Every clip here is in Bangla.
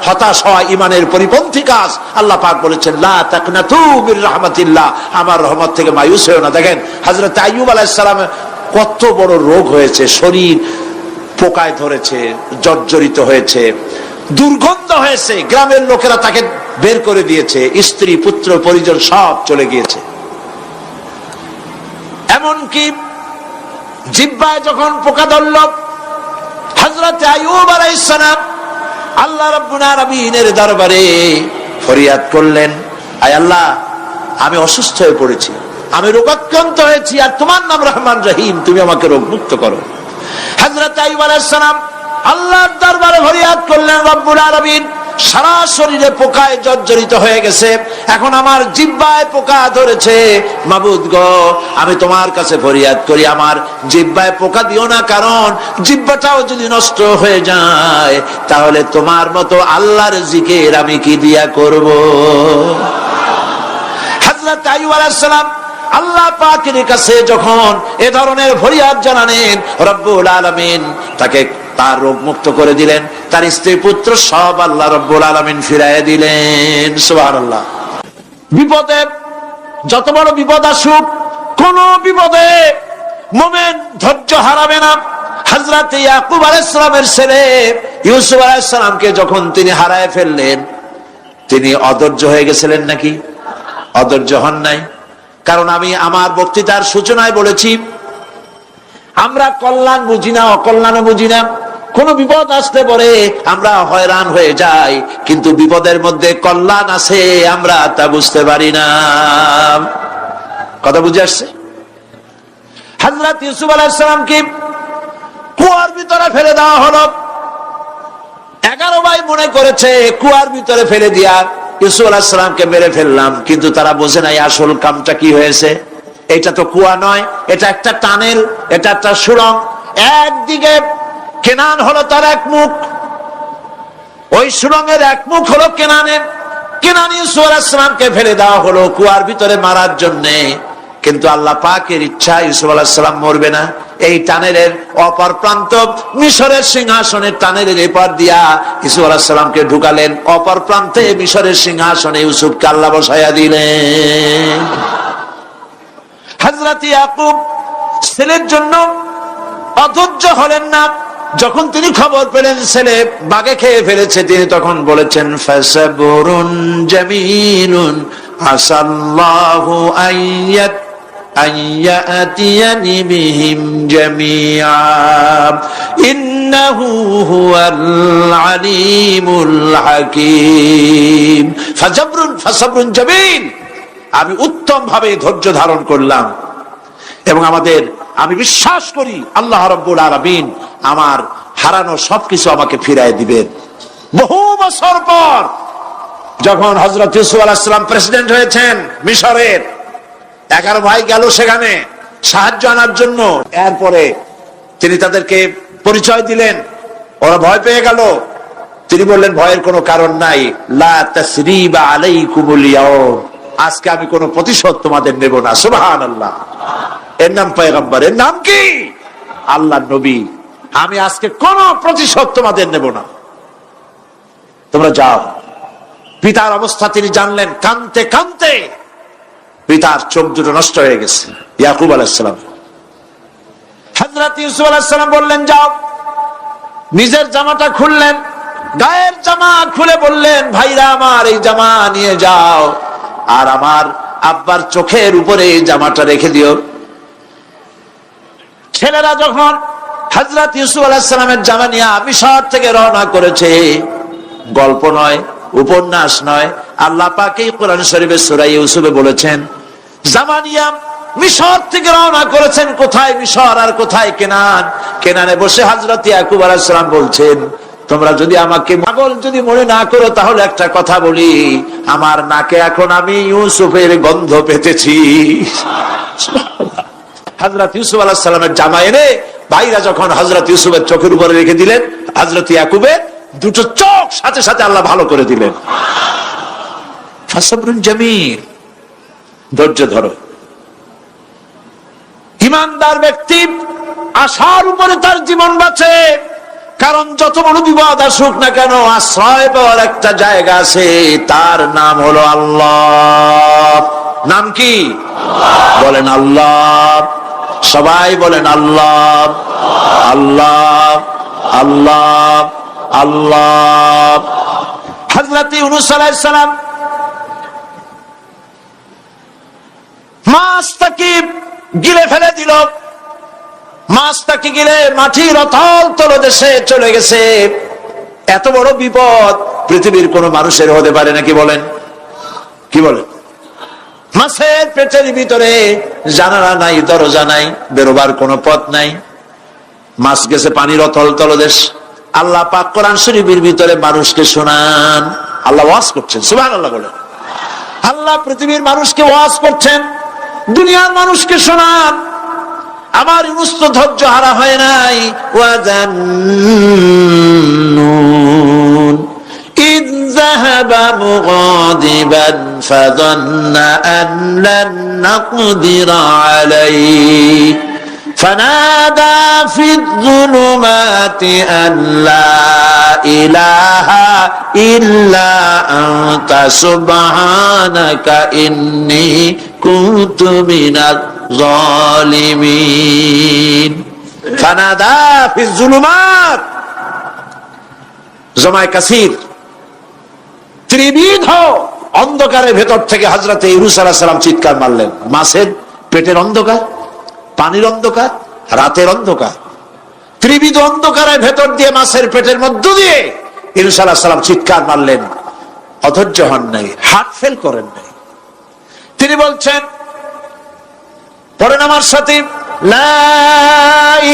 হতাশ হওয়া ইমানের পরিপন্থী কাজ। আল্লাহ পাক বলেছেন লা তাকনাতু মির রাহমাতিল্লাহ, আমার রহমত থেকে মায়ুস হয়ো না। দেখেন হযরত আইয়ুব আলাইহিস সালামের কত বড় রোগ হয়েছে, শরীর পোকায় ধরেছে, জর্জরিত হয়েছে, দুর্গন্ধ হয়েছে, গ্রামের লোকেরা তাকে বের করে দিয়েছে, স্ত্রী পুত্র পরিজন সব চলে গিয়েছে। এমনকি জিহ্বায় যখন পোকা ধরল, হযরত আইয়ুব আলাইহিস সালাম আল্লাহ রাব্বুল আলামিনের দরবারে ফরিয়াদ করলেন, আয় আল্লাহ, আমি অসুস্থ হয়ে পড়েছি, আমি রোগাক্রান্ত হয়েছি, আর তোমার নাম রহমান রহিম, তুমি আমাকে রোগ মুক্ত করো। হযরত আইয়ুব আলাইহিস সালাম আল্লাহর দরবারে ফরিয়াদ করলেন, রব্বুল আলামিন, সারা শরীরে পোকায় জর্জরিত হয়ে গেছে, এখন আমার জিহ্বায় পোকা ধরেছে, মাবুদ গো, আমি তোমার কাছে ফরিয়াদ করি, আমার জিহ্বায় পোকা দিও না, কারণ জিহ্বাটাও যদি নষ্ট হয়ে যায় তাহলে তোমার মতো আল্লাহর জিকির আমি কি দিয়া করব। হযরত আইয়ুব আলাইহিস সালাম আল্লাহ পাকের কাছে যখন এ ধরনের ফরিয়াদ জানালেন, রব্বুল আলামিন তাকে তার রোগ মুক্ত করে দিলেন, তার স্ত্রী পুত্র সব আল্লাহ রব্বুল আলামিন ফিরাইয়া দিলেন। সুবহানাল্লাহ। বিপদে যত বড় বিপদ আসুক, কোন বিপদে মুমিন ধৈর্য হারাবে না। হযরত ইয়াকুব আলাইহিস সালামের ছেলে ইউসুফ আলাইহিস সালামকে যখন তিনি হারায় ফেললেন, তিনি অধৈর্য হয়ে গেছিলেন নাকি? অধৈর্য হন নাই। কারণ আমি আমার বক্তৃতার সূচনায় বলেছি, আমরা কল্যাণ বুঝি না, অকল্যাণও বুঝি না। কোন বিপদ আসতে পরে আমরা হয়রান হয়ে যাই, কিন্তু বিপদের মধ্যে কল্যাণ আছে আমরা তা বুঝতে পারি না। কথা বুঝে আসছে? হযরত ইউসুফ আলাইহিস সালামকে কুয়ার ভিতরে ফেলে দেওয়া হলো। 11 ভাই মনে করেছে কুয়ার ভিতরে ফেলে দিয়া ইউসুফ আলাইহিস সালামকে মেরে ফেললাম, কিন্তু তারা বোঝে নাই আসল কামটা কি হয়েছে। এটা তো কুয়া নয়, এটা একটা টানেল, এটা একটা সুড়ঙ্গ। একদিকে কেনান হলো তার এক মুখ, ওই সুড়ঙ্গের এক মুখ হলো কেনানের। কেনান ইউসুফ আলাইহিস সালামকে ফেলে দেওয়া হলো কুয়ার ভিতরে মারার জন্য, কিন্তু আল্লাহ পাকের ইচ্ছা ইউসুফ আলাইহিস সালাম মরবে না। এই টানেলের অপর প্রান্ত মিশরের সিংহাসনের টানেলের এপার দিয়া ইউসুফ আলাইহিস সালামকে ঢুকালেন, অপর প্রান্তে মিশরের সিংহাসনে ইউসুফকে আল্লাহ বসাইয়া দিলেন। হযরত ইয়াকুব ছেলের জন্য অধৈর্য হলেন না। যখন তিনি খবর পেলেন ছেলে বাঘে খেয়ে ফেলেছে, তিনি তখন বলেছেন, ফাসাবরুন জামিলুন আসাল্লাহু আইয়াতিয়ানি বিহিম জামিআ ইন্নাহু হুয়াল আলিমুল হাকীম। ফাসাবরুন জামিল, আমি উত্তম ভাবে ধৈর্য ধারণ করলাম, এবং আমি বিশ্বাস করি আল্লাহ রাব্বুল আলামিন আমার হারানো সবকিছু আমাকে ফিরায় দিবেন। বহু বছর পর যখন হযরত ইউসুফ আলাইহিস সালাম প্রেসিডেন্ট হয়েছেন মিশরের, 11 ভাই গেল সেখানে সাহায্য আনার জন্য। এরপরে তিনি তাদেরকে পরিচয় দিলেন, ওরা ভয় পেয়ে গেল। তিনি বললেন, ভয়ের কোনো কারণ নাই, লা তাসরিবা আলাইকুমুল ইয়াউম, আজকে আমি কোনো প্রতিশোধ তোমাদের নেব না। সুবহানাল্লাহ। এর নাম পয়গম্বর, এর নাম কি? আল্লাহর নবী। আমি আজকে কোনো প্রতিশোধ তোমাদের নেব না, তোমরা যাও। পিতার অবস্থা তিনি জানলেন, কাঁদতে কাঁদতে পিতার চোখ দুটো নষ্ট হয়ে গেছে। ইয়াকুব আলাইহিস সালাম, হযরত ইউসুফ আলাইহিস সালাম বললেন, যাও। নিজের জামাটা খুললেন, গায়ের জামা খুলে বললেন, ভাইরা আমার, এই জামা নিয়ে যাও, আর আমার আব্বার চোখের উপরে এই জামাটা রেখে দিও। ছেলেরা যখন হযরত ইউসুফ আলাইহিস সালামের জামা নিয়ে মিশর থেকে রওনা করেছে, গল্প নয়, উপন্যাস নয়, আল্লাহ পাক এই কোরআন শরীফে সূরা ইউসুফে বলেছেন, জামা নিয়ে মিশর থেকে রওনা করেছেন। কোথায় মিশর আর কোথায় কেনান? কেনানে বসে হযরত ইয়াকুব আলাইহিস সালাম বলছেন, তোমরা যদি আমাকে পাগল যদি মনে না করো, তাহলে একটা কথা বলি, আমার নাকে এখন আমি ইউসুফের গন্ধ পেতেছি। হযরত ইউসুফ আলাইহিস সালামের জামা এনে ভাইরা যখন হযরত ইউসুফের চোখের উপরে রেখে দিলেন, হযরত ইয়াকুবের দুটো চোখ সাথে সাথে আল্লাহ ভালো করে দিলেন। ফাসাবরুন জামিল, ধৈর্য ধরো। ইমানদার ব্যক্তি আশার উপরে তার জীবন বাঁচে, কারণ যত বড় বিপদ আসুক না কেন, আশ্রয় পাওয়ার একটা জায়গা আছে, তার নাম হলো আল্লাহ। নাম কি? বলেন আল্লাহ। সবাই বলেন আল্লাহ আল্লাহ আল্লাহ আল্লাহ। হযরত ইউনূস আলাইহিস সালাম মাছটাকে গিলে ফেলে দিল। মাছটাকে গিলে মাটির অতল তলদেশে চলে গেছে। এত বড় বিপদ পৃথিবীর কোন মানুষের হতে পারে নাকি? বলেন, কি বলেন? মাছের পেটের ভিতরে জানালা নাই, দরজা নাই, বেরোবার কোনো পথ নাই। মাছ গেছে পানির অতল তলদেশ। আল্লাহ পাক কোরআন শরীফের ভিতরে মানুষকে শোনান। আল্লাহ ওয়াজ করছেন, সুবহানাল্লাহ বলেন। আল্লাহ পৃথিবীর মানুষকে ওয়াজ করছেন, দুনিয়ার মানুষকে শোনান। আমার ইউনূস তো ধৈর্য হারা হয় নাই। ওয়াজান্নুন ইয যাহাবা মুগাদিবান ফাযান্না আন লান নাকদিরা আলাইহি ফানাদা ফিয-যুলুমাতি আন লা ইলাহা ইল্লা আনতা সুবহানাকা ইন্নী কুনতু মিনাজ জালিমিন। ফানাদা ফিয-যুলুমাত, জমায়ে কাসীর, ত্রিবিধ অন্ধকারের ভেতর থেকে হযরত ইউনূস আলাইহিস সালাম চিৎকার মারলেন। মাছের পেটের অন্ধকার, পানির অন্ধকার, রাতের অন্ধকার, ত্রিবিধ অন্ধকারের ভেতর দিয়ে মাছের পেটের মধ্য দিয়ে ইউনূস আলাইহিস সালাম চিৎকার মারলেন। অধৈর্য হন নাই, হার্ট ফেল করেন নাই। তিনি বলছেন, পড়েন আমার সাথে, লা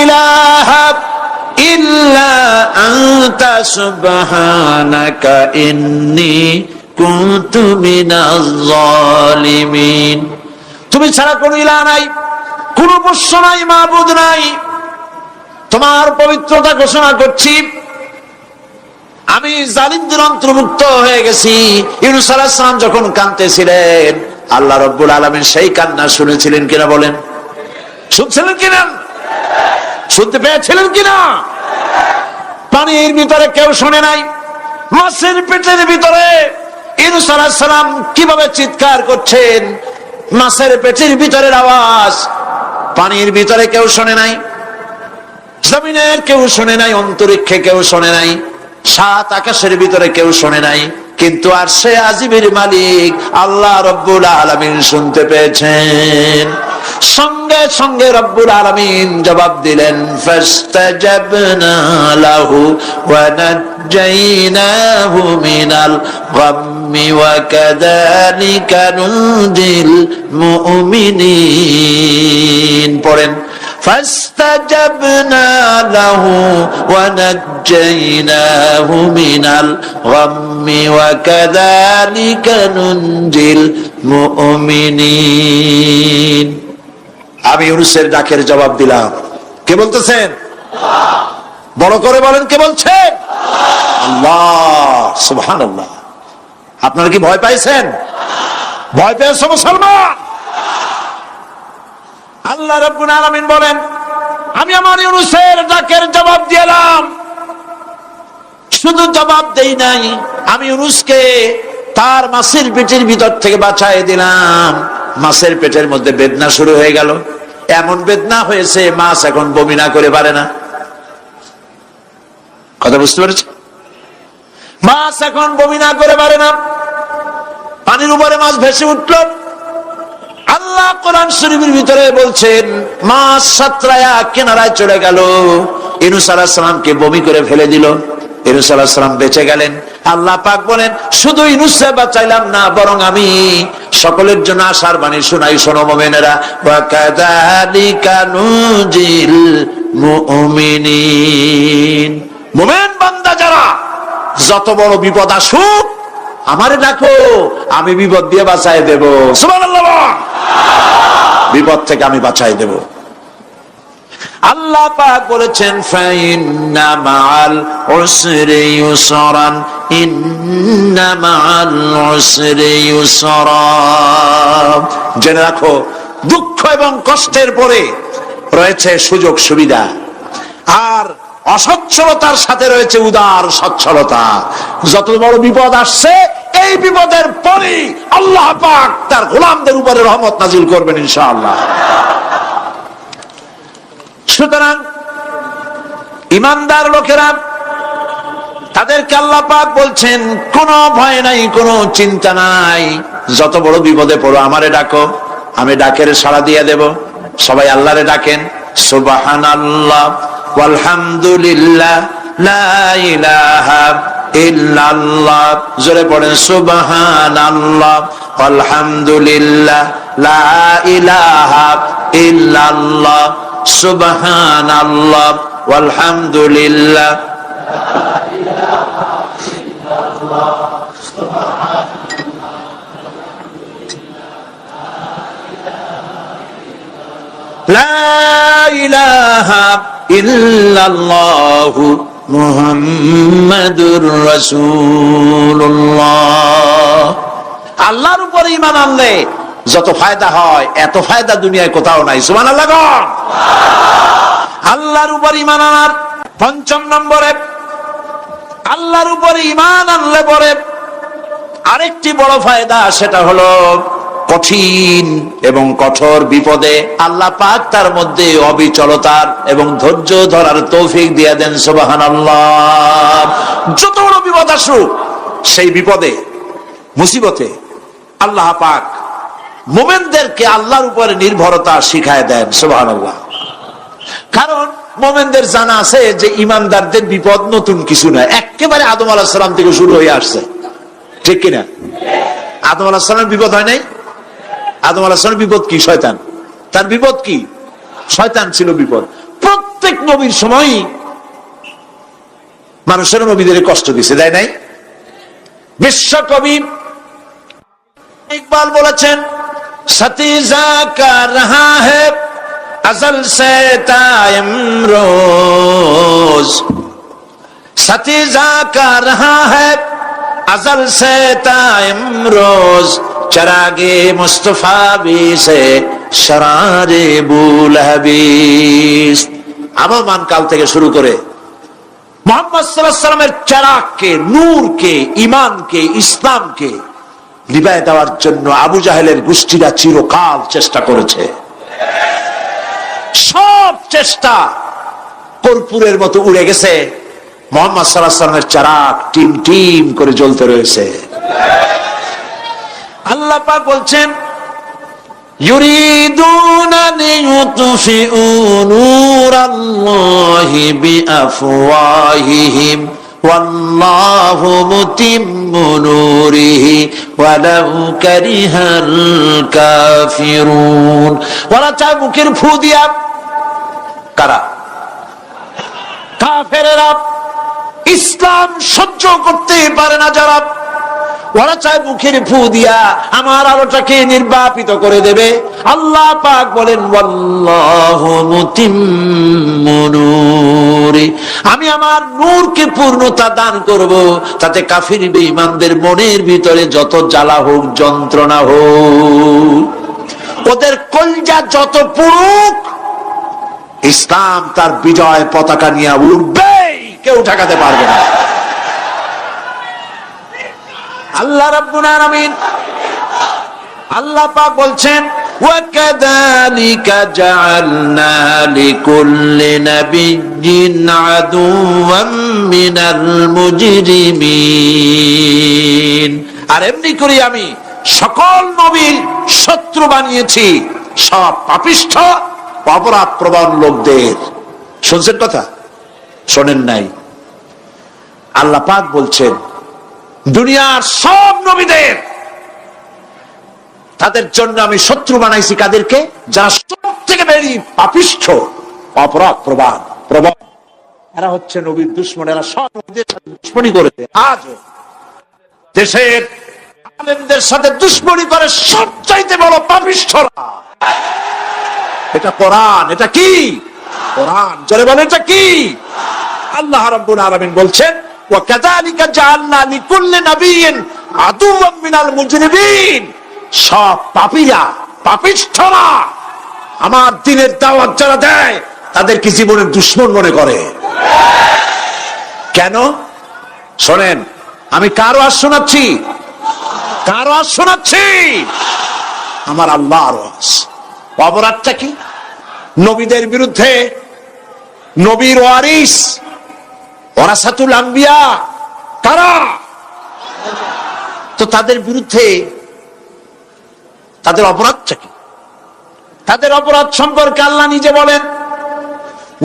ইলাহা ইল্লা আনতা সুবহানাকা ইন্নী কুনতু মিনাজ জালিমিন। তুমি ছাড়া কোনো ইলাহ নাই, কোনো পোষ্য নাই, মাবুদ নাই। তোমার পবিত্রতা ঘোষণা করছি, আমি জালিমদের অন্তর্ভুক্ত হয়ে গেছি। ইউনূস আলাইহিস সালাম যখন কাঁদতেছিলেন, আল্লাহ রাব্বুল আলামিন সেই কান্না শুনেছিলেন কিনা? বলেন, শুনছিলেন কিনা? শুনতে পেয়েছিলেন কিনা? পানির ভিতরে কেউ শোনে নাই, মাছের পেটের ভিতরে ইউনূস আলাইহিস সালাম কিভাবে চিৎকার করছেন, মাছের পেটের ভিতরের আওয়াজ পানির ভিতরে কেউ শোনে নাই, জমিনের কেউ শোনে নাই, অন্তরিক্ষে কেউ শোনে নাই, সাত আকাশের ভিতরে কেউ শোনে নাই, কিন্তু আরশে আজিমের মালিক আল্লাহ রাব্বুল আলামিন শুনতে পেয়েছেন। সঙ্গে সঙ্গে রব্বুল আলামিন জবাব দিলেন, ফাস্তাজাবনা লাহু ওয়া নাজ্জাইনাহু মিনাল গাম্মি ওয়া কাযালিকা নুজিল মুমিনিন। পড়েন, ফাস্তাজাবনা লাহু ওয়া নাজ্জাইনাহু মিনাল গাম্মি ওয়া কাযালিকা নুজিল মুমিনিন। আমি ইউনূসের ডাকের জবাব দিলাম। কে বলতেছেন? বড় করে বলেন, কে বলছেন? আল্লাহ। সুবহানাল্লাহ। আপনারা কি ভয় পাইছেন? ভয় পেয়েছে মুসলমান? আল্লাহ রাব্বুল আলামিন বলেন, আমি আমার ইউনূসের ডাকের জবাব দিলাম। শুধু জবাব দেই নাই, আমি ইউনূসকে তার মাছের পেটের ভিতর থেকে বাঁচাই দিলাম। মাছের পেটের মধ্যে বেদনা শুরু হয়ে গেল। এমন বেদনা হয়েছে, মাছ এখন বমি না করে পারে না। কথা বুঝতে পেরেছ? মাছ এখন বমি না করে পারে না। পানির উপরে মাছ ভেসে উঠল। আল্লাহ কোরআন শরীফের ভিতরে বলছেন, মাছ সাতরায়া কিনারায় চলে গেল, ইউনূস আলাইহিস সালামকে বমি করে ফেলে দিল। ইউনূস আলাইহিস সালাম বেঁচে গেলেন। আল্লাহ পাক বলেন, শুধু ইউনূসকে বাঁচাইলাম না, বরং আমি সকলের জন্য আশার বাণী শোনাই। শোনো মুমিনেরা, ওয়া কাযালিকা নুজিল মুমিনিন। মুমিন বান্দা যারা, যত বড় বিপদ আসুক আমারে ডাকো, আমি বিপদ দিয়ে বাঁচাই দেব। সুবহানাল্লাহ। বিপদ থেকে আমি বাঁচাই দেব। আল্লাহ পাক বলেছেন, ফাইন্না মাআল উসরি ইউসরান, ইন্না মাআল উসরি ইউসরা। জেনে রাখো, দুঃখ এবং কষ্টের পরে রয়েছে সুযোগ সুবিধা, আর অসচ্ছলতার সাথে রয়েছে উদার সচ্ছলতা। যত বড় বিপদ আসছে, এই বিপদের পরে আল্লাহ পাক তার গোলামদের উপরে রহমত নাজিল করবেন ইনশাআল্লাহ। সুতরাং ঈমানদার লোকেরা, তাদেরকে আল্লাহ পাক বলছেন কোনো ভয় নাই, কোনো চিন্তা নাই, যত বড় বিপদে পড়ো আমারে ডাকো, আমি ডাকের সাড়া দিয়ে দেব। সবাই আল্লাহরে ডাকেন, সুবহানাল্লাহ ওয়ালহামদুলিল্লাহ লা ইলাহা ইল্লাল্লাহ। জোরে পড়েন সুবহানাল্লাহ ওয়ালহামদুলিল্লাহ লা ইলাহা ইল্লাল্লাহ, সুবহানাল্লাহ ওয়ালহামদুলিল্লাহ লা ইলাহা ইল্লাল্লাহু মুহাম্মাদুর রাসূলুল্লাহ। আল্লাহর উপর ঈমান আনলে যত ফায়দা হয়, এত ফায়দা দুনিয়ায় কোথাও নাই। সুবহানাল্লাহ। আল্লাহর উপর ঈমান আনার পঞ্চম নম্বরে, আল্লাহর উপর ঈমান আনলে পরে আরেকটি বড় ফায়দা, সেটা হলো কঠিন এবং কঠোর বিপদে আল্লাহ পাক তার মধ্যে অবিচলতার এবং ধৈর্য ধরার তৌফিক দিয়ে দেন। সুবহানাল্লাহ। যত বড় বিপদ আসুক, সেই বিপদে মুসিবতে আল্লাহ পাক মুমিনদেরকে আল্লাহর উপরে নির্ভরতা শিখায় দেন। সুবহানাল্লাহ। কারণ মুমিনদের জানা আছে যে ঈমানদারদের বিপদ নতুন কিছু নয়, একেবারে আদম আলাইহিস সালাম থেকে শুরু হয়ে আসছে, ঠিক কিনা? আদম আলাইহিস সালামের বিপদ হয় নাই? আদম আলাইহিস সালামের বিপদ কি? শয়তান। তার বিপদ কি? শয়তান ছিল বিপদ। প্রত্যেক নবীর সময় মানুষের নবীদের কষ্ট দিছে, দেয় নাই? বিশ্বকবি ইকবাল বলেছেন, সতীজা কা রহা হ্যায় अज़ल से ताइमरोज, सतीजा का रहा है अज़ल से ताइमरोज, चरागे मुस्तफा भी से शरारे बुलहबीस। আবহমান কাল থেকে শুরু করে মুহাম্মদ সাল্লাল্লাহু আলাইহি ওয়াসাল্লামের চারাগকে, নূরকে, ঈমানকে, ইসলামকে নিভায় দেওয়ার জন্য আবু জাহেলের গোষ্ঠীরা চিরকাল চেষ্টা করেছে। সব চেষ্টা কর্পূরের মতো উড়ে গেছে, মুহাম্মদ সাল্লাল্লাহু আলাইহি ওয়াসাল্লামের চারাগ টিম টিম করে জ্বলতে রয়েছে। আল্লাহ পাক বলছেন, ইউরিদুনা লিইউতফিউ নূরাল্লাহি বিআফওয়াহিহিম ওয়াল্লাহু মুতিম্মু নূরিহি ওয়ালাউ কারিহাল কাফিরুন। ওরা চায় মুখের ফু দিয়া, কারা? কাফেরেরা। ইসলাম সহ্য করতে পারে না যারা, ওরা চায় মুখের ফু দিয়া আমার আলোটাকে নির্বাপিত করে দেবে। আল্লাহ পাক বলেন, ওয়াল্লাহু মুতিম্মু নূরি, আমি আমার নূরকে পূর্ণতা দান করব, তাতে কাফির বেঈমানদের মনের ভিতরে যত জ্বালা হোক, যন্ত্রণা হোক, ওদের কলজা যত পুরুক, ইসলাম তার বিজয় পতাকা নিয়ে উঠবে, কেউ ঠেকাতে পারবে না। আল্লাহ রাব্বুল আলামিন, আল্লাহ পাক বলছেন, ওয়াকাযালিকা জাআলনা লিকুল্লি নাবিয়্যিন আদুওয়াম মিনাল মুজরিমিন। আর এমনি করে আমি সকল নবীর শত্রু বানিয়েছি সব পাপিষ্ঠ অপরাধ প্রবণ লোকদের। শুনছেন কথা? শোনেন নাই? আল্লাহ পাক বলছেন, দুনিয়ার সব নবীদের, তাদের জন্য আমি শত্রু বানাইছি কাদেরকে? যারা সব থেকে বেশি পাপিষ্ঠ, অপরাধ প্রবণ। এরা হচ্ছে নবীর দুশমন, এরা সব নবীদের সাথে দুশমনি করেছে। আজ দেশের আলেমদের সাথে দুশমনি করে সবচাইতে বড় পাপিষ্ঠরা। এটা কোরআন। এটা কি? কোরআন। জোরে বলেন, এটা কি? আল্লাহ রাব্বুল আলামিন বলছেন, ওয়াকাযালিকা জাআলনা লিকুল্লি নাবিয়্যিন আদুওয়াম মিনাল মুজরিমিন। সব পাপীরা, পাপিষ্ঠরা আমার দ্বীনের দাওয়াত যারা দেয়, তাদেরকে জীবনের দুশমন মনে করে। কেন? শোনেন, আমি কারো আওয়াজ শোনাচ্ছি? কারো আওয়াজ শোনাচ্ছি? আমার আল্লাহর আওয়াজ। অপরাধটা কি? নবীদের বিরুদ্ধে, নবীর ওয়ারিস ওয়ারাসাতুল আম্বিয়া কারা, তো তাদের বিরুদ্ধে তাদের অপরাধটা কি? তাদের অপরাধ সম্পর্কে আল্লাহ নিজে বলেন,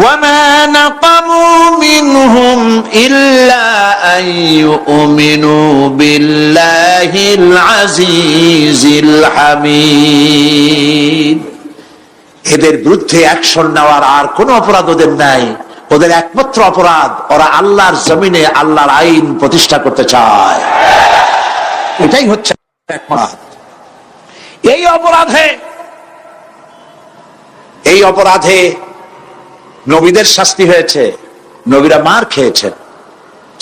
وَمَا نَقَمُوا مِنْهُمْ إِلَّا أَنْ يُؤْمِنُوا بِاللَّهِ الْعَزِيزِ الْحَمِيدِ। এদের বিরুদ্ধে অ্যাকশন নেওয়ার আর কোন অপরাধ ওদের নাই। ওদের একমাত্র অপরাধ, ওরা আল্লাহর জমিনে আল্লাহর আইন প্রতিষ্ঠা করতে চায়। এটাই হচ্ছে অপরাধ। এই অপরাধে নবীদের শাস্তি হয়েছে, নবীরা মার খেয়েছেন,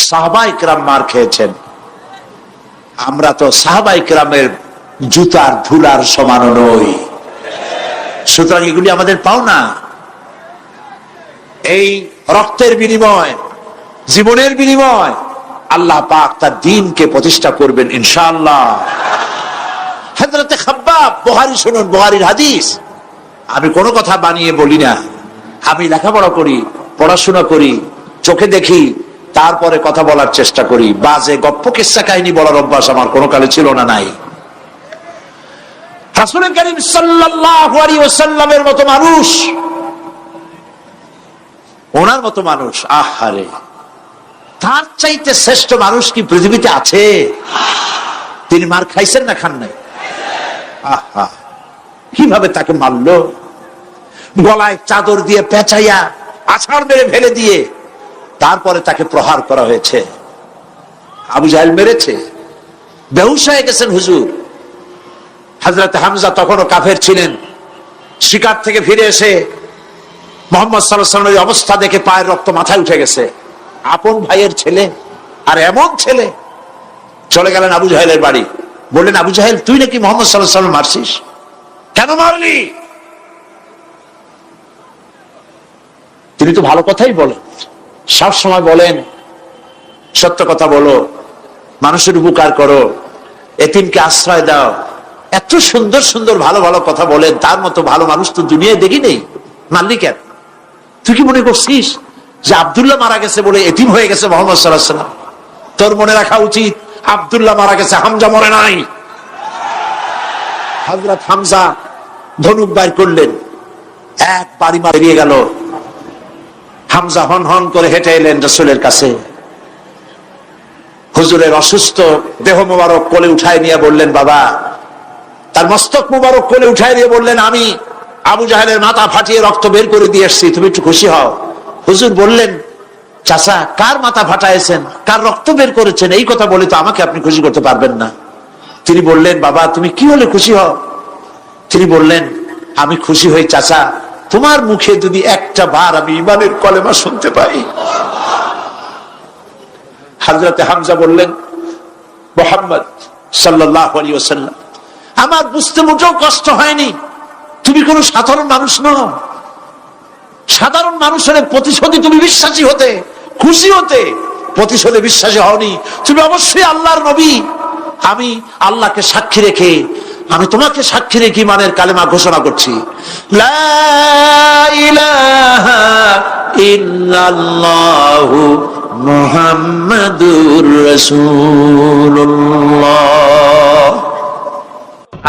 সাহাবায়ে কেরাম মার খেয়েছেন। আমরা তো সাহাবায়ে কেরামের জুতার ধুলার সমান নই, সুতরাং এগুলি আমাদের পাওনা। এই রক্তের বিনিময়, জীবনের বিনিময় আল্লাহ পাক তার দ্বীনকে প্রতিষ্ঠা করবেন ইনশাআল্লাহ। হযরতে খাব্বাব, বুখারী শুনুন, বুখারীর হাদিস। আমি কোনো কথা বানিয়ে বলি না, আমি লেখাপড়া করি, পড়াশোনা করি, চোখে দেখি, তারপরে কথা বলার চেষ্টা করি। বাজে গপ্প কিস্সা কাহিনী বলার অভ্যাস আমার কোনো কালে ছিল না, নাই। রাসূল করিম সাল্লাল্লাহু আলাইহি ওয়াসাল্লামের মতো মানুষ, ওনার মতো মানুষ, আহারে, তার চাইতে শ্রেষ্ঠ মানুষ কি পৃথিবীতে আছে? তিনি মার খাইছেন না খান নাই? আহা, কিভাবে তাকে মারলো! গলায় চাদর দিয়ে পেঁচাইয়া আছাড় মেরে ফেলে দিয়ে তারপরে তাকে প্রহার করা হয়েছে। আবু জাহেল মেরেছে, বেহুশ হয়ে গেছেন হুজুর। হযরত হামজা তখনও কাফের ছিলেন। শিকার থেকে ফিরে এসে মুহাম্মদ সাল্লাল্লাহু আলাইহি ওয়াসাল্লামের অবস্থা দেখে পায়ের রক্ত মাথায় উঠে গেছে। আপন ভাইয়ের ছেলে, আর এমন ছেলে। চলে গেলেন আবু জাহেলের বাড়ি, বললেন, আবু জাহেল, তুই নাকি মুহাম্মদ সাল্লাল্লাহু আলাইহি ওয়াসাল্লাম মারছিস? কেন মারলি? তিনি তো ভালো কথাই বলেন, সব সময় বলেন, সত্য কথা বলো, মানুষের উপকার করো, এতিমকে আশ্রয় দাও। এত সুন্দর সুন্দর ভালো ভালো কথা বলেন, তার মতো ভালো মানুষ তো দুনিয়ায় দেখি নেই। মারলি কেন? তুই কি মনে করছিস যে আব্দুল্লাহ মারা গেছে বলে এতিম হয়ে গেছে মুহাম্মদ সাল্লাল্লাহু আলাইহি ওয়াসাল্লাম? তোর মনে রাখা উচিত, আব্দুল্লাহ মারা গেছে, হামজা মরে নাই। হযরত হামজা ধনুক বাইর করলেন, এক বাড়ি বেরিয়ে গেল। হামজা হন হন করে হেঁটে এলেন রাসূলের কাছে। হুজুরের অসুস্থ দেহ মোবারক কোলে উঠায় নিয়ে বললেন, বাবা, তার মস্তক মোবারক কোলে উঠায় নিয়ে বললেন, আমি আবু জাহেলের মাথা ফাটিয়ে রক্ত বের করে দিয়ে এসেছি, তুমি একটু খুশি হও। হুজুর বললেন, চাচা, কার মাথা ফাটাইছেন, কার রক্ত বের করেছেন, এই কথা বলে তো আমাকে আপনি খুশি করতে পারবেন না। তিনি বললেন, বাবা, তুমি কি হলে খুশি হও? তিনি বললেন, আমি খুশি হই চাচা, তোমার মুখে যদি একটা বার আমি ঈমানের কলেমা শুনতে পাই। হযরতে হামজা বললেন, মুহাম্মদ সাল্লাল্লাহু আলাইহি ওয়াসাল্লাম, আমার বুঝতে মোটেও কষ্ট হয়নি, তুমি কোনো সাধারণ মানুষ নও। সাধারণ মানুষের প্রতিশোধে তুমি বিশ্বাসী হতে, খুশি হতে, প্রতিশোধে বিশ্বাসী হওনি। তুমি অবশ্যই আল্লাহর নবী। আমি আল্লাহকে সাক্ষী রেখে, আমি তোমাকে সাক্ষী রেখে ঈমানের কালেমা ঘোষণা করছি, লা ইলাহা ইল্লাল্লাহু মুহাম্মাদুর রাসূলুল্লাহ।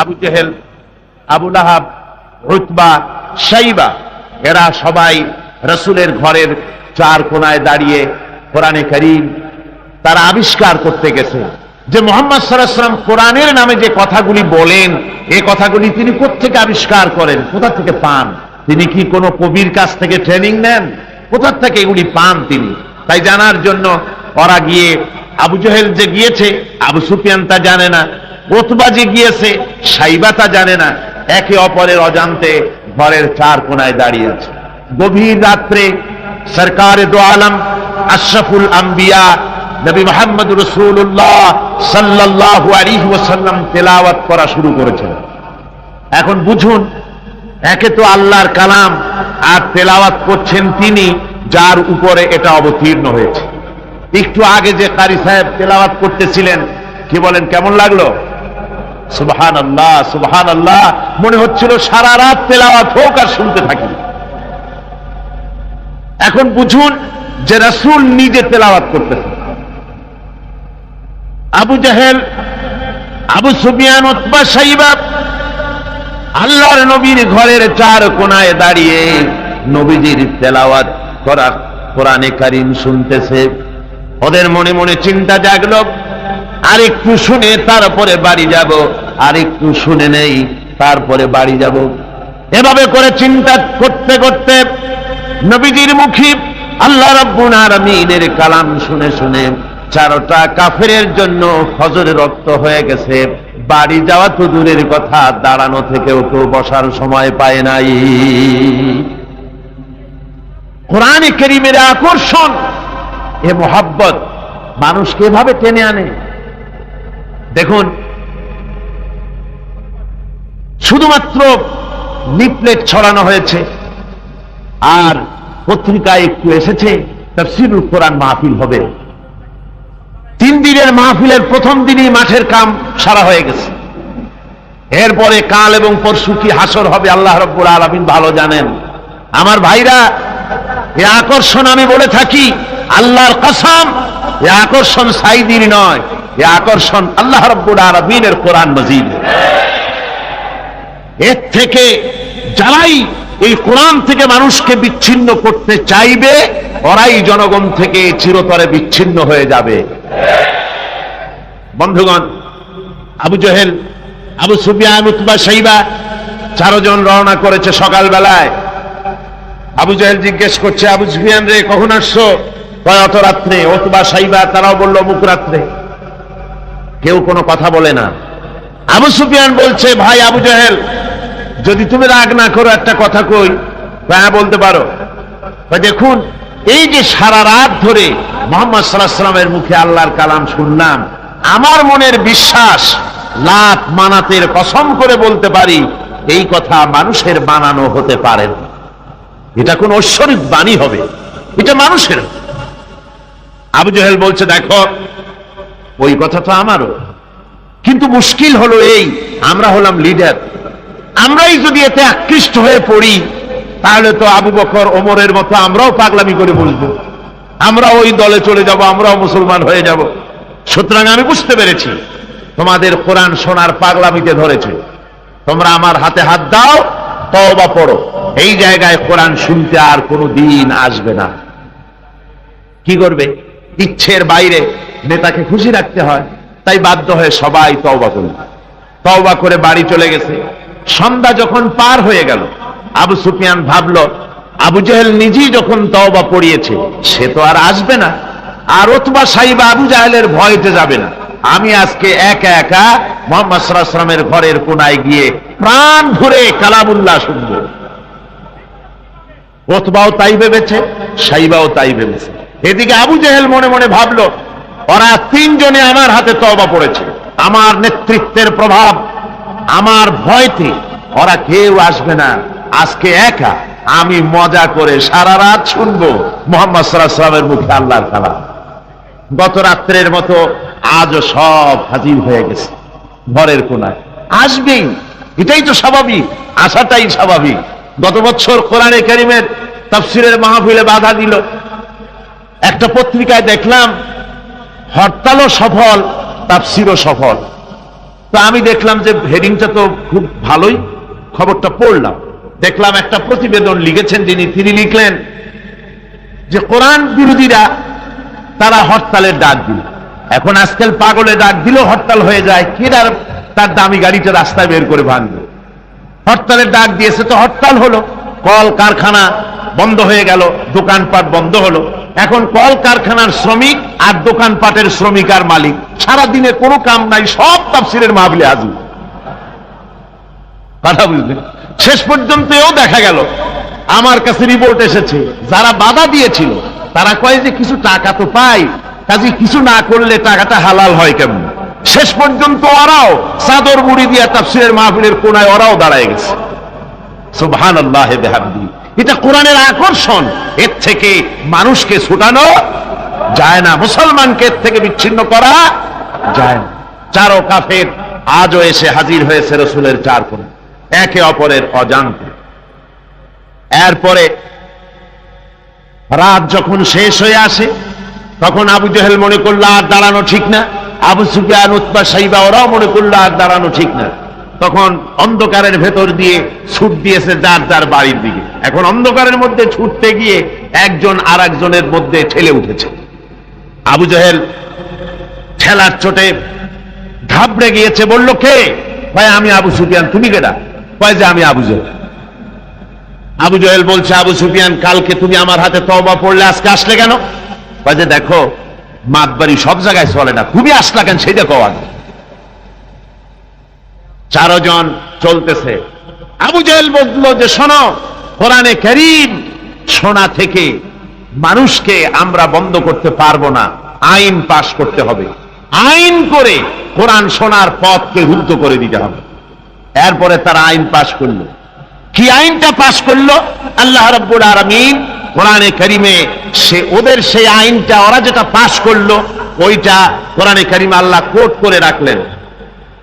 আবু জেহেল, আবু লাহাব, উতবা, শাইবা, এরা সবাই রাসূলের ঘরের চার কোনায় দাঁড়িয়ে কোরআনে কারীম তারা আবিষ্কার করতে গেছে যে মুহাম্মদ সাল্লাল্লাহু আলাইহি ওয়াসাল্লাম কোরআনের নামে যে কথাগুলি বলেন, এই কথাগুলি তিনি কোত্থেকে আবিষ্কার করেন, কোথা থেকে পান? তিনি কি কোনো কবির কাছ থেকে ট্রেনিং নেন? কোথা থেকে এগুলি পান তিনি? তাই জানার জন্য ওরা গিয়ে, আবু জেহেল যে গিয়েছে, আবু সুফিয়ান তা জানে না, উতবা যে গিয়েছে, শাইবা তা জানে না, একে অপরের অজান্তে ঘরের চার কোনায় দাঁড়িয়ে আছে। গভীর রাত্রে সরকারে দো আলম আশরাফুল আম্বিয়া নবী মুহাম্মদ রাসূলুল্লাহ সাল্লাল্লাহু আলাইহি ওয়াসাল্লাম তেলাওয়াত করা শুরু করেছেন। এখন বুঝুন, একে তো আল্লাহর কালাম, আর তেলাওয়াত করছেন তিনি যার উপরে এটা অবতীর্ণ হয়েছে। একটু আগে যে কারি সাহেব তেলাওয়াত করতেছিলেন, কি বলেন, কেমন লাগলো? সুবহানাল্লাহ, সুবহানাল্লাহ, মনে হচ্ছিল সারা রাত তেলাওয়াত হোক আর শুনতে থাকি। এখন বুঝুন যে রাসূল নিজে তেলাওয়াত করতেছেন। আবু জাহেল, আবু সুফিয়ান, উতবা, শাইবা আল্লাহর নবীর ঘরের চার কোনায় দাঁড়িয়ে নবীজির তেলাওয়াত করা কোরআনে কারীম শুনতেছে। ওদের মনে মনে চিন্তা জাগলো, আরেকটু শুনে তারপরে বাড়ি যাব, আরেকটু শুনে নেই তারপরে বাড়ি যাব। এভাবে করে চিন্তা করতে করতে নবীজির মুখে আল্লাহ রাব্বুল আলামিনের কালাম শুনে শুনে চারটা কাফেরের জন্য ফজরের রক্ত হয়ে গেছে। বাড়ি যাওয়া তো দূরের কথা, দাঁড়ানো থেকেও তো বসার সময় পায় নাই। কোরআনে কারীমের আকর্ষণ, এ মোহাব্বত মানুষকে এভাবে টেনে আনে। দেখুন, শুধুমাত্র লিফলেট ছড়ানো হয়েছে আর পত্রিকায় একটু এসেছে তাফসীরুল কোরআন মাহফিল হবে। 3 দিনের মাহফিলের প্রথম দিনই মাঠের কাম সারা হয়ে গেছে। এরপরে কাল এবং পরশু কি হাসর হবে আল্লাহ রাব্বুল আলামিন ভালো জানেন। আমার ভাইরা, এ আকর্ষণ আমি বলে থাকি, আল্লাহর কসম, এ আকর্ষণ সাইদির নয়, এ আকর্ষণ আল্লাহ রাব্বুল আলামিনের কোরআন মাজিদ। এর থেকে যারাই এই কোরআন থেকে মানুষকে বিচ্ছিন্ন করতে চাইবে, ওরাই জনগণ থেকে চিরতরে বিচ্ছিন্ন হয়ে যাবে। বন্ধুগণ, আবু জহেল, আবু সুফিয়ান, উতবা, শাইবা 4 জন রওনা করেছে সকালবেলায়। আবু জহেল জিজ্ঞেস করছে, আবু সুফিয়ান রে, কখন আসছো? কয় অত রাত্রে। উতবা, শাইবা তারাও বলল মুখ রাত্রে। কেউ কোনো কথা বলে না। আবু সুফিয়ান বলছে, ভাই আবু জহেল, যদি তুমি রাগ না করো একটা কথা কই। হ্যাঁ, বলতে পারো। দেখুন, এই যে সারা রাত ধরে মুহাম্মদ সাল্লাল্লাহু আলাইহি ওয়াসাল্লামের মুখে আল্লাহর কালাম শুনলাম, আমার মনের বিশ্বাস, লাত মানাতের কসম করে বলতে পারি, এই কথা মানুষের বানানো হতে পারে না। এটা কোন ঐশ্বরিক বাণী হবে, এটা মানুষের। আবু জহেল বলছে, দেখো, ওই কথা তো আমারও, কিন্তু মুশকিল হলো এই, আমরা হলাম লিডার। আমরাই যদি এতে আকৃষ্ট হয়ে পড়ি, তাহলে তো আবু বকর, ওমরের মতো আমরাও পাগলামি করে বলবো, আমরা ওই দলে চলে যাব, আমরাও মুসলমান হয়ে যাব। সুতরাং আমি বুঝতে পেরেছি তোমাদের কোরআন শোনার পাগলামিতে ধরেছে। তোমরা আমার হাতে হাত দাও, তওবা পড়ো। এই জায়গায় কোরআন শুনতে আর কোনো দিন আসবে না। কি করবে? ইচ্ছের বাইরে নেতাকে খুশি রাখতে হয়, তাই বাধ্য হয়ে সবাই তওবা করল। তওবা করে বাড়ি চলে গেছে। সন্ধ্যা যখন পার হয়ে গেল, আবু সুফিয়ান ভাবল, আবু জেহেল নিজেই যখন তওবা পড়িয়েছে, সে তো আর আসবে না। আর উতবা, শাইবা আবু জাহেলের ভয়তে যাবে না। আমি আজকে একা একা মুহাম্মদ সাল্লাল্লাহু আলাইহি ওয়াসাল্লামের ঘরের কোনায় গিয়ে প্রাণ ভরে কালামুল্লাহ শুনবো। উতবাও তাই ভেবেছে, শাইবাও তাই ভেবেছে। এদিকে আবু জেহেল মনে মনে ভাবলো, ওরা 3 জনে আমার হাতে তওবা পড়েছে, আমার নেতৃত্বের প্রভাব, আমার ভয়তে ওরা কেউ আসবে না। আজকে একা আমি মজা করে সারা রাত শুনবো মুহাম্মদ সাল্লাল্লাহু আলাইহি ওয়াসাল্লামের মুখে আল্লাহর কালাম। গত রাত্রের মতো আজও সব হাজির হয়ে গেছে ঘরের কোনায়। আসবেই, এটাই তো স্বাভাবিক, আসাটাই স্বাভাবিক। গত বছর কোরআনে কারীমের তাফসীরের মাহফিলে বাধা দিল। একটা পত্রিকায় দেখলাম হরতালও সফল, তাফসীরও সফল। তো আমি দেখলাম যে হেডিংটা তো খুব ভালোই, খবরটা পড়লাম। দেখলাম একটা প্রতিবেদন লিখেছেন তিনি লিখলেন যে কোরআন বিরোধীরা তারা হরতালের ডাক দিল। এখন আজকাল পাগলে ডাক দিলেও হরতাল হয়ে যায়, কে তার দামি গাড়িটা রাস্তায় বের করে ভাঙবে। হরতালের ডাক দিয়েছে তো হরতাল হলো, কল কারখানা বন্ধ হয়ে গেল, দোকানপাট বন্ধ হলো। এখন কল কারখানার শ্রমিক আর দোকানপাটের শ্রমিক আর মালিক, সারাদিনে কোনো কাম নাই, সব তাফসীরের মাহফিলে হাজির। কথা বুঝলেন? শেষ পর্যন্ত এও দেখা গেল, আমার কাছে রিপোর্ট এসেছে, যারা বাধা দিয়েছিল তারা কয় যে কিছু টাকা তো পাই, কাজে কিছু না করলে টাকাটা হালাল হয় কেমন। শেষ পর্যন্ত ওরাও চাদর মুড়ি দিয়া তাফসীরের মাহফিলের কোনায় ওরাও দাঁড়ায় গেছে। সুবহানাল্লাহি ওয়া বিহামদিহি। এটা কোরআনের আকর্ষণ। এর থেকে মানুষকে ছুটানো যায় না, মুসলমানকে এর থেকে বিচ্ছিন্ন করা যায় না। চারো কাফের আজও এসে হাজির হয়েছে রসুলের চার কোণে, একে অপরের অজান্তে। এরপরে রাত যখন শেষ হয়ে আসে, তখন আবু জেহেল মনে করলো আর দাঁড়ানো ঠিক না, আবু সুফিয়ান, উতবা, সাইবা ওরাও মনে করলো আর দাঁড়ানো ঠিক না। তখন অন্ধকারের ভেতর দিয়ে ছুট দিয়েছে যার যার বাড়ির দিকে। এখন অন্ধকারের মধ্যে ছুটতে গিয়ে একজন আর একজনের মধ্যে ঠেলে উঠেছে। আবু জেহেল ঠেলার চোটে ঘাবড়ে গিয়েছে, বলল কে? ভাই আমি আবু সুফিয়ান। তুমি কেডা? কয় যে আমি আবু জেহেল। আবু জেহেল বলছে, আবু সুফিয়ান কালকে তুমি আমার হাতে তওবা পড়লে, আজকে আসলে কেন? কয় যে দেখো মাতবাড়ি সব জায়গায় চলে না, তুমি আসলা কেন সেটা কও আগে। চারজন চলতেছে। আবু জেহেল বলল যে শোনো, কোরআনে কারীম শোনা থেকে মানুষকে আমরা বন্ধ করতে পারবো না, আইন পাশ করতে হবে। আইন করে কোরআন শোনার পথকে রুদ্ধ করে দিতে হবে। এরপরে তারা আইন পাশ করলো। কি আইনটা পাশ করলো? আল্লাহ রাব্বুল আলামিন কোরআনে কারীমে ওদের সেই আইনটা, ওরা যেটা পাশ করলো ওইটা কোরআনে কারীমে আল্লাহ কোট করে রাখলেন।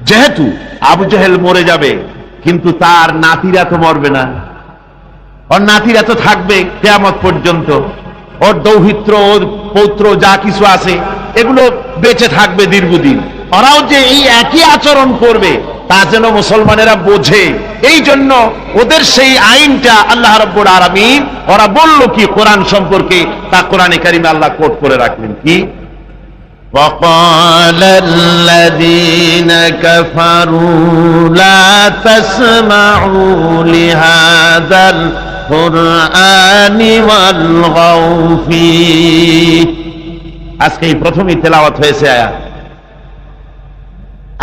যেহেতু আবু জেহেল মরে যাবে, কিন্তু তার নাতিরা তো মরবে না, ওর নাতিরা তো থাকবে কিয়ামত পর্যন্ত। ওর দৌহিত্র, ওর পৌত্র যা কিছু আছে এগুলো বেঁচে থাকবে দীর্ঘদিন। ওরাও যে এই একই আচরণ করবে তা যেন মুসলমানেরা বোঝে, এই জন্য ওদের সেই আইনটা আল্লাহ রাব্বুল আলামিন, ওরা বলল কি কোরআন সম্পর্কে, তা কোরআনে কারীমে আল্লাহ কোট করে রাখলেন কি? وقال الذين كفروا لا تسمعوا لهذا القرآن والغوا فيه। আজকে এই প্রথমই তেলাওয়াত হয়েছে আয়াত।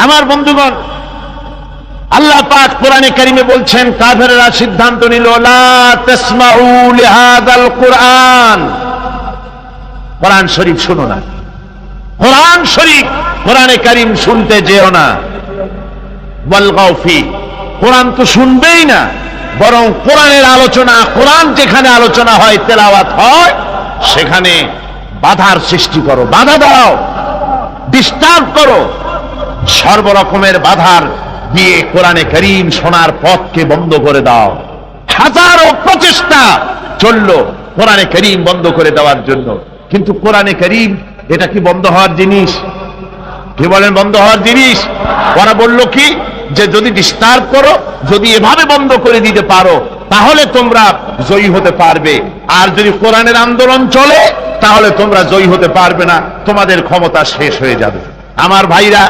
আমার বন্ধুগণ, আল্লাহ পাক কোরআনে কারীমে বলছেন কাফেররা সিদ্ধান্ত নিল লা তাসমাউ লিহাযাল কুরআন, কোরআন শরীফ শুনো না, কোরআন শরীফ কোরআনে কারীম শুনতে যেও না। ওয়াল গাও ফি, কোরআন তো শুনবেই না, বরং কোরআনের আলোচনা, কোরআন যেখানে আলোচনা হয়, তেলাওয়াত হয়, সেখানে বাধার সৃষ্টি করো, বাধা দাও, ডিস্টার্ব করো। সর্বরকমের বাধার দিয়ে কোরআনে কারীম শোনার পথকে বন্ধ করে দাও। হাজারো প্রচেষ্টা চললো কোরআনে কারীম বন্ধ করে দেওয়ার জন্য, কিন্তু কোরআনে কারীম এটা কি বন্ধ হওয়ার জিনিস? কি বলেন বন্ধ হওয়ার জিনিস? ওরা বলল কি যে যদি ডিস্টার্ব করো, যদি এভাবে বন্ধ করে দিতে পারো, তাহলে তোমরা জয়ী হতে পারবে। আর যদি কোরআনের আন্দোলন চলে, তাহলে তোমরা জয়ী হতে পারবে না, তোমাদের ক্ষমতা শেষ হয়ে যাবে। আমার ভাইরা,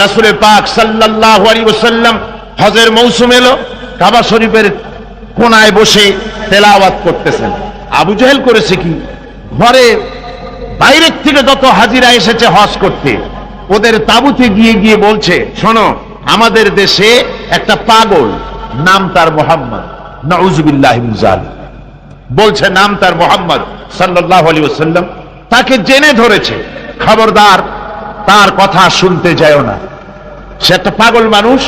রাসূল পাক সাল্লাল্লাহু আলাইহি ওয়াসাল্লাম হজের মৌসুম এলো, কাবা শরীফের কোনায় বসে তেলাওয়াত করতেছেন। আবু জেহেল করেছে কি, ঘরে বাইরের থেকে যত হাজিরা এসেছে হজ করতে, ওদের তাঁবুতে গিয়ে গিয়ে বলছে, শোনো আমাদের দেশে একটা পাগল, নাম তার মুহাম্মদ, নাউযুবিল্লাহি মিন যালিক, বলছে নাম তার মুহাম্মদ সাল্লাল্লাহু আলাইহি ওয়াসাল্লাম, তাকে জেনে ধরেছে, খবরদার তার কথা শুনতে যাও না। সে একটা পাগল মানুষ,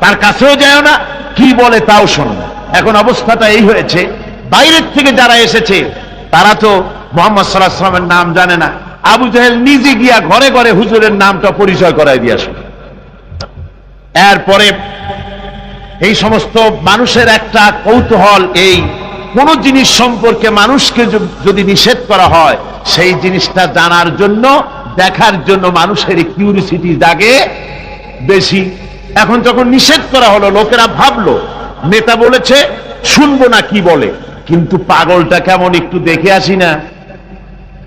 তার কাছেও যাও না, কি বলে তাও শোনো না। এখন অবস্থাটা এই হয়েছে, বাইরের থেকে যারা এসেছে তারা তো মুহাম্মদ সাল্লাল্লাহু আলাইহি ওয়াসাল্লামের নাম জানে না। আবু জেহেল নিজে গিয়া ঘরে ঘরে হুজুরের নামটা পরিচয় করায় দিয়ে আসে। এরপরে এই সমস্ত মানুষের একটা কৌতূহল, এই কোন জিনিস সম্পর্কে মানুষকে যদি নিষেধ করা হয়, সেই জিনিসটা জানার জন্য, দেখার জন্য মানুষের কিউরিসিটি জাগে বেশি। এখন যখন নিষেধ করা হলো, লোকেরা ভাবলো নেতা বলেছে শুনবো না কি বলে, কিন্তু পাগলটা কেমন একটু দেখে আসি না।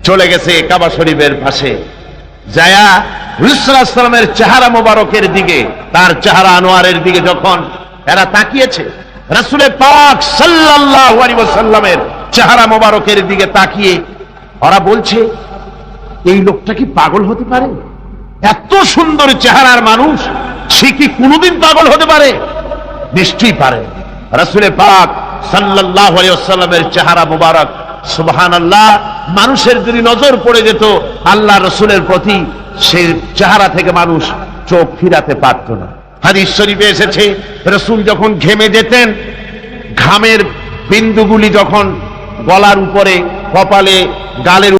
চলে গেছে কাবা শরীফের পাশে, যায়া রাসূলুল্লাহ সাল্লাল্লাহু আলাইহি ওয়াসাল্লামের চেহারা মোবারকের দিকে, তার চেহারা আনোয়ারের দিকে যখন এরা তাকিয়েছে, রাসূল পাক সাল্লাল্লাহু আলাইহি ওয়াসাল্লামের চেহারা মোবারকের দিকে তাকিয়ে ওরা বলছে, এই লোকটা কি পাগল হতে পারে? এত সুন্দর চেহারার মানুষ, সে কি কোনোদিন পাগল হতে পারে? নিশ্চয়ই পারে। রাসূল পাক সাল্লাল্লাহু আলাইহি ওয়াসাল্লামের চেহারা মোবারক, সুবহানাল্লাহ, মানুষের যদি নজর পড়ে যেত আল্লাহ রসুলের প্রতি, সেই চেহারা থেকে মানুষ চোখ ফিরাতে পারত না। হাদিস শরীফে এসেছে, রসুল যখন ঘেমে যেতেন, ঘামের বিন্দুগুলি যখন গলার উপরে, কপালে, গালের